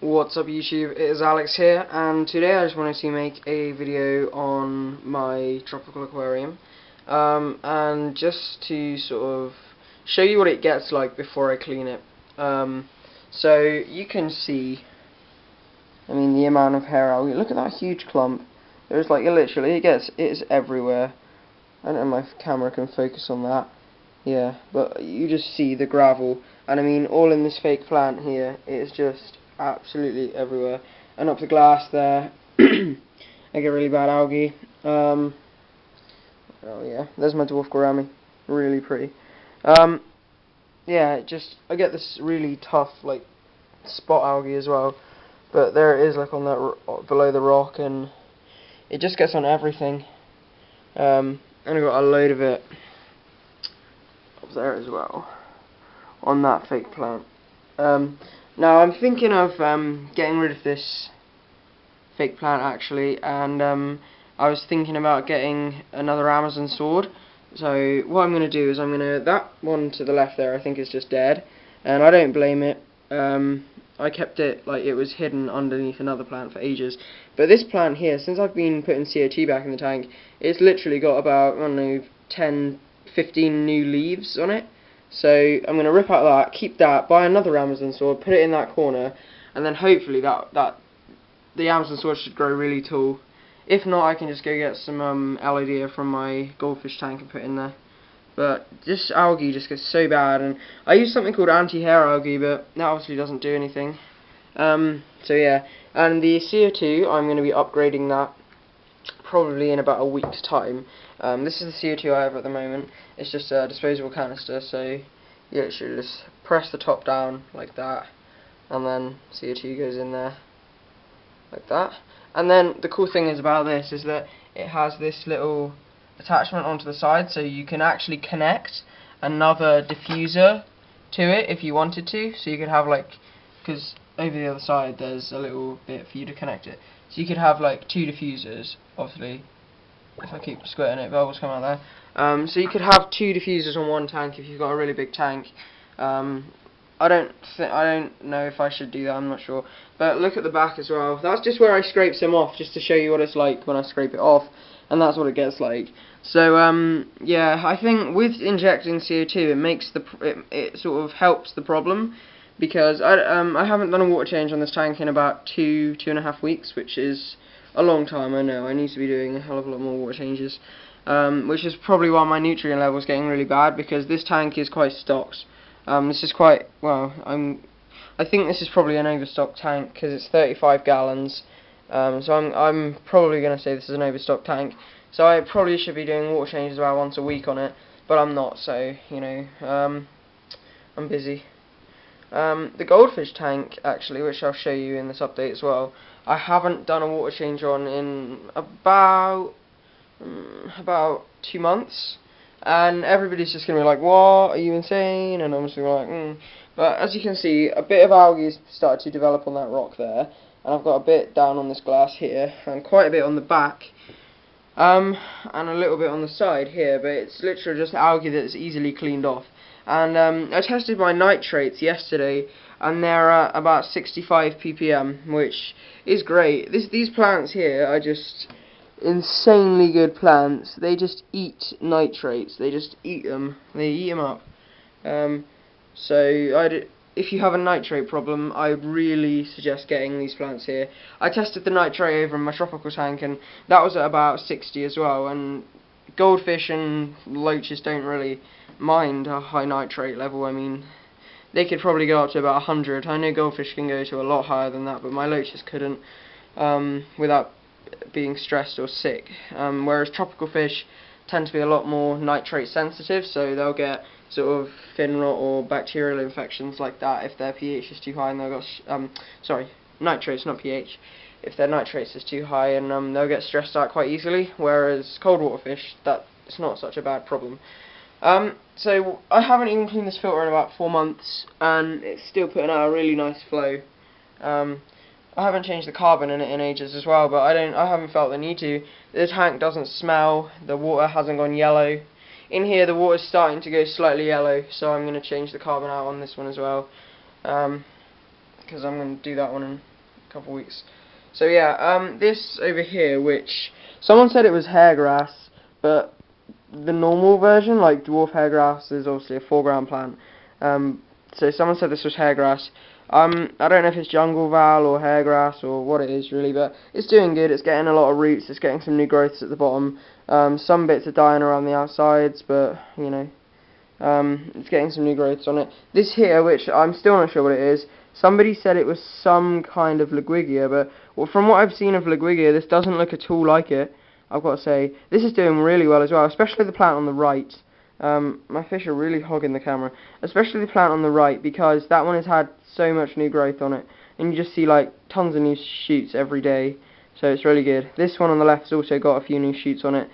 What's up YouTube, it is Alex here, and today I just wanted to make a video on my tropical aquarium, and just to sort of show you what it gets like before I clean it. So you can see, the amount of hair algae. Look at that huge clump. There's like, it's everywhere. I don't know if my camera can focus on that. Yeah, but you just see the gravel, and all in this fake plant here. It's just absolutely everywhere, and up the glass there. I get really bad algae. Oh yeah, there's my dwarf gourami, really pretty. Yeah, I get this really tough like spot algae as well, but there it is, like on that below the rock, and it just gets on everything. And I got a load of it up there as well on that fake plant. Now I'm thinking of getting rid of this fake plant actually, and I was thinking about getting another Amazon sword. So what I'm going to do is that one to the left there I think is just dead, and I don't blame it. I kept it like it was hidden underneath another plant for ages, but this plant here, since I've been putting CO2 back in the tank, it's literally got about, I don't know, 10, 15 new leaves on it. So I'm going to rip out that, keep that, buy another Amazon sword, put it in that corner, and then hopefully the Amazon sword should grow really tall. If not, I can just go get some LOD from my goldfish tank and put in there. But this algae just gets so bad, and I use something called anti-hair algae, but that obviously doesn't do anything. So yeah, and the CO2, I'm going to be upgrading that probably in about a week's time. This is the CO2 I have at the moment. It's just a disposable canister, so you literally just press the top down like that, and then CO2 goes in there like that. And then the cool thing is about this is that it has this little attachment onto the side, so you can actually connect another diffuser to it if you wanted to. So you could have because over the other side there's a little bit for you to connect it. So you could have like two diffusers, obviously. If I keep squirting it, bubbles come out there. So you could have two diffusers on one tank if you've got a really big tank. I don't know if I should do that, I'm not sure. But look at the back as well. That's just where I scrape some off, just to show you what it's like when I scrape it off, and that's what it gets like. So yeah, I think with injecting CO2, it makes it sort of helps the problem, because I haven't done a water change on this tank in about 2.5 weeks, which is a long time. I know I need to be doing a hell of a lot more water changes, which is probably why my nutrient level is getting really bad, because this tank is quite stocked. This is quite, well, I think this is probably an overstock tank because it's 35 gallons. So I'm probably going to say this is an overstock tank. So I probably should be doing water changes about once a week on it, but I'm not. So I'm busy. The goldfish tank actually, which I'll show you in this update as well, I haven't done a water change on in about 2 months. And everybody's just going to be like, what, are you insane? And I'm just going to be like, But as you can see, a bit of algae has started to develop on that rock there. And I've got a bit down on this glass here, and quite a bit on the back. And a little bit on the side here, but it's literally just algae that's easily cleaned off. And I tested my nitrates yesterday, and they're at about 65 ppm, which is great. These plants here are just insanely good plants. They just eat nitrates. They just eat them. They eat them up. If you have a nitrate problem, I really suggest getting these plants here. I tested the nitrate over in my tropical tank, and that was at about 60 as well. And goldfish and loaches don't really mind a high nitrate level. They could probably go up to about 100. I know goldfish can go to a lot higher than that, but my loaches couldn't without being stressed or sick, whereas tropical fish tend to be a lot more nitrate sensitive, so they'll get sort of fin rot or bacterial infections like that if their pH is too high, and they'll get nitrates, not pH. If their nitrates is too high, and they'll get stressed out quite easily, whereas coldwater fish, it's not such a bad problem. So I haven't even cleaned this filter in about 4 months, and it's still putting out a really nice flow. I haven't changed the carbon in it in ages as well, but I haven't felt the need to. The tank doesn't smell, the water hasn't gone yellow. In here the water's starting to go slightly yellow, so I'm going to change the carbon out on this one as well. because I'm going to do that one in a couple of weeks. So yeah, this over here, which someone said it was hairgrass, but the normal version, like dwarf hairgrass, is obviously a foreground plant. So someone said this was hairgrass. I don't know if it's jungle val or hairgrass or what it is really, but it's doing good. It's getting a lot of roots. It's getting some new growths at the bottom. Some bits are dying around the outsides, but you know, it's getting some new growths on it. This here, which I'm still not sure what it is, somebody said it was some kind of Liguigia, but well, from what I've seen of Liguigia, this doesn't look at all like it. I've got to say, this is doing really well as well, especially the plant on the right. My fish are really hogging the camera, especially the plant on the right, because that one has had so much new growth on it, and you just see like tons of new shoots every day, so it's really good. This one on the left has also got a few new shoots on it,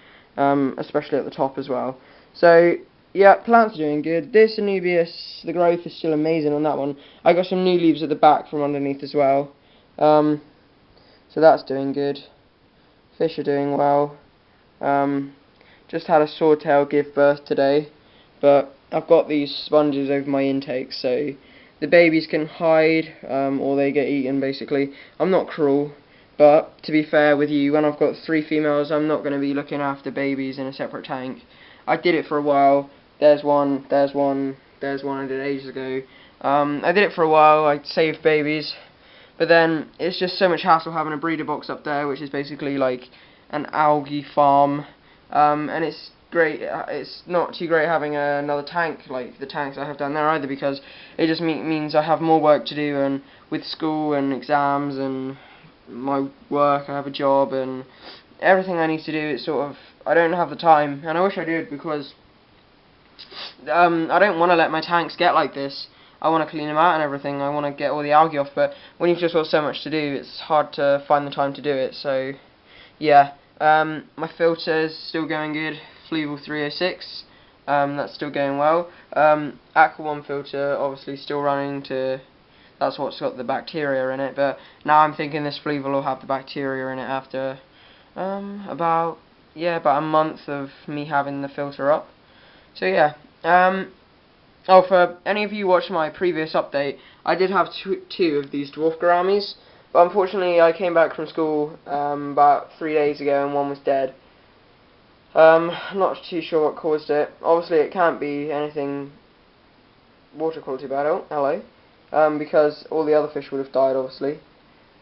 especially at the top as well. So yeah, plants are doing good. This Anubias, the growth is still amazing on that one. I got some new leaves at the back from underneath as well, so that's doing good. Fish are doing well. Just had a swordtail give birth today, but I've got these sponges over my intake, so the babies can hide, or they get eaten basically. I'm not cruel, but to be fair with you, when I've got 3 females, I'm not going to be looking after babies in a separate tank. I did it for a while. There's one, there's one, there's one I did ages ago. I did it for a while, I saved babies, but then it's just so much hassle having a breeder box up there, which is basically like an algae farm. And it's great. It's not too great having another tank like the tanks I have down there either, because it just means I have more work to do, and with school and exams and my work, I have a job and everything I need to do. It's sort of, I don't have the time, and I wish I did, because I don't want to let my tanks get like this. I want to clean them out and everything. I want to get all the algae off, but when you've just got so much to do, it's hard to find the time to do it. So yeah. My filter's still going good, Fluval 306, that's still going well. Aqua 1 filter, obviously still running that's what's got the bacteria in it, but now I'm thinking this Fluval will have the bacteria in it after, about a month of me having the filter up. So yeah, oh, for any of you watching my previous update, I did have two of these dwarf gouramis. But unfortunately, I came back from school about 3 days ago, and one was dead. I'm not too sure what caused it. Obviously, it can't be anything water quality bad. Oh, hello. Because all the other fish would have died, obviously.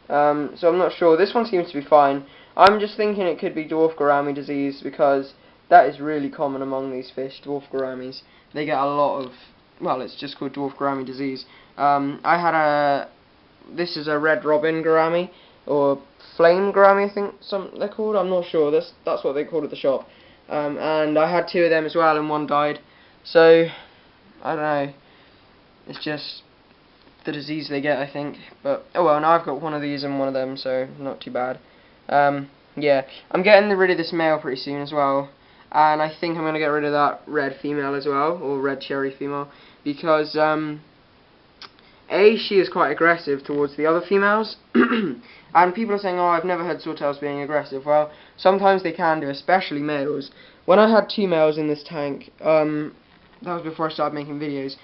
So I'm not sure. This one seems to be fine. I'm just thinking it could be dwarf gourami disease, because that is really common among these fish, dwarf gouramis. They get a lot of, well, it's just called dwarf gourami disease. This is a red robin gourami, or flame gourami, I think they're called. I'm not sure. That's what they called at the shop. And I had 2 of them as well, and one died. So I don't know. It's just the disease they get, I think. But oh well. Now I've got one of these and one of them, so not too bad. Yeah, I'm getting rid of this male pretty soon as well, and I think I'm gonna get rid of that red female as well, or red cherry female, because she is quite aggressive towards the other females, and people are saying, oh, I've never heard swordtails being aggressive. Well, sometimes they can do, especially males. When I had 2 males in this tank, that was before I started making videos,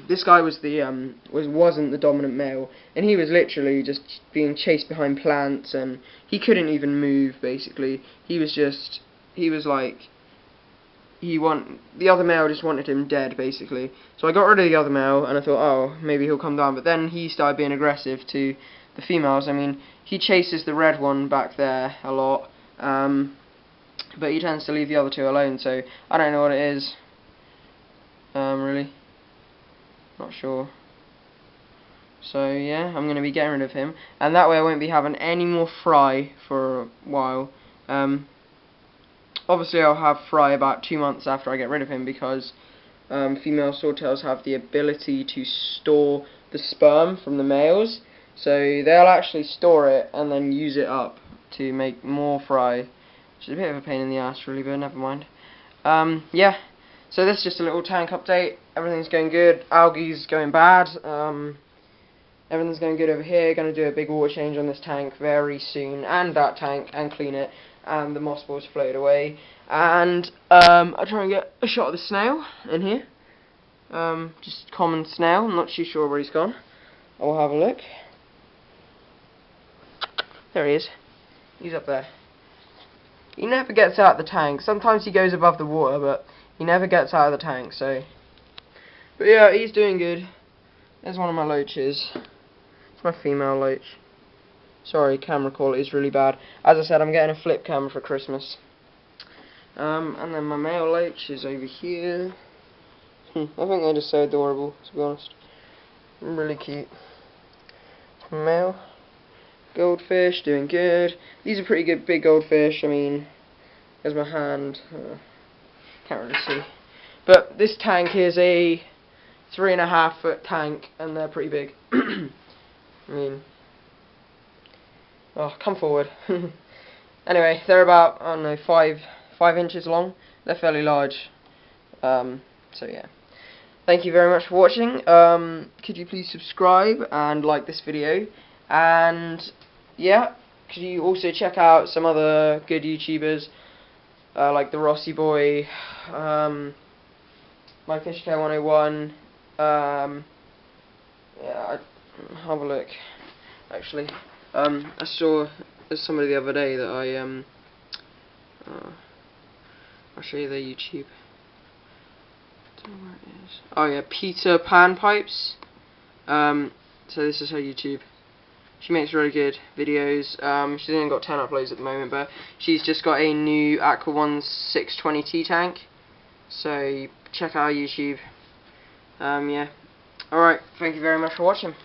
this guy was wasn't the dominant male, and he was literally just being chased behind plants, and he couldn't even move, basically. The other male just wanted him dead, basically. So I got rid of the other male, and I thought, oh, maybe he'll come down. But then he started being aggressive to the females. I mean, he chases the red one back there a lot, but he tends to leave the other 2 alone. So I don't know what it is. Really, not sure. So yeah, I'm going to be getting rid of him, and that way I won't be having any more fry for a while. Obviously I'll have fry about 2 months after I get rid of him, because female swordtails have the ability to store the sperm from the males, so they'll actually store it and then use it up to make more fry, which is a bit of a pain in the ass really, but never mind. Yeah, so this is just a little tank update. Everything's going good, algae's going bad, everything's going good over here. Going to do a big water change on this tank very soon, and that tank, and clean it, and the moss balls floated away, and I'll try and get a shot of the snail in here, just common snail. I'm not too sure where he's gone. I'll have a look. There he is. He's up there. He never gets out of the tank. Sometimes he goes above the water, but he never gets out of the tank, so. But yeah, he's doing good. There's one of my loaches. It's my female loach. Sorry, camera quality is really bad. As I said, I'm getting a flip camera for Christmas. And then my male loach is over here. I think they're just so adorable, to be honest. Really cute. Male. Goldfish, doing good. These are pretty good big goldfish. I mean, there's my hand. Can't really see. But this tank is a 3.5 foot tank, and they're pretty big. I mean, oh, come forward. Anyway, they're about, I don't know, 5 inches long. They're fairly large. So yeah. Thank you very much for watching. Could you please subscribe and like this video? And yeah, could you also check out some other good YouTubers like the Rossi Boy, My Fish Care 101. Yeah, have a look. Actually, I saw somebody the other day that I'll show you their YouTube. Don't know where it is. Oh yeah, Peter Pan Pipes. So this is her YouTube. She makes really good videos. She's only got 10 uploads at the moment, but she's just got a new Aqua One 620T tank. So check out her YouTube. Yeah. Alright, thank you very much for watching.